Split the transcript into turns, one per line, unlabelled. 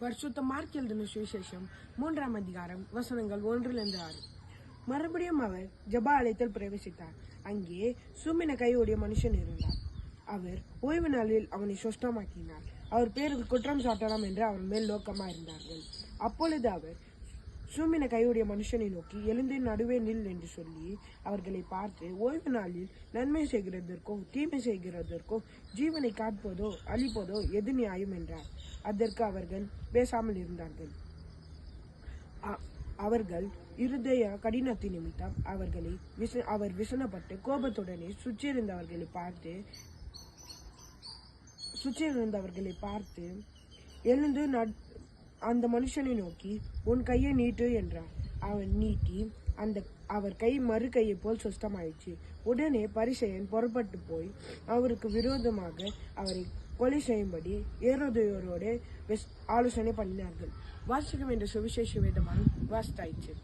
பரிசுத்த மார்க் எழுதின சுவிசேஷம் 3ஆம் அதிகாரம் வசனங்கள் 1-6. மறுபடியும் அவர் ஜெப ஆலயத்தில் பிரவேசித்தார். அங்கே சூம்பின கையுடைய மனுஷன் இருந்தார். அவர் ஓய்வு நாளில் அவனை சொஸ்தமாக்கினார். அவர் பேருக்கு குற்றம் சாட்டலாம் என்று அவர் மேல் நோக்கமாயிருந்தார்கள். அப்பொழுது அவர் சூம்பின கையுடைய மனுஷனை நோக்கி, எழுந்து நடுவே நில் என்று சொல்லி அவர்களை பார்த்து, ஓய்வு நாளில் நன்மை செய்கிறதற்கோ தீமை செய்கிறதற்கோ ஜீவனை காப்பதோ அழிப்பதோ எது நியாயம் என்றார். அதற்கு அவர்கள் பேசாமல் இருந்தார்கள். அவர்கள் இருதய கடினத்தின் நிமித்தம் அவர் விசனப்பட்டு கோபத்துடனே சுற்றியிருந்தவர்களை பார்த்து எழுந்து அந்த மனுஷனை நோக்கி, உன் கையை நீட்டு என்றார். அவன் நீட்டி அவர் கை மறு கையை போல் சுத்தமாயிடுச்சு. உடனே பரிசேயன் புறப்பட்டு போய் அவருக்கு விரோதமாக அவரை கொலை செய்யும்படி ஏரோதையோரோடு ஆலோசனை பண்ணினார்கள். வாசிக்க வேண்டிய சுவிசேஷ வேதமானம் வாசித்தாயிற்று.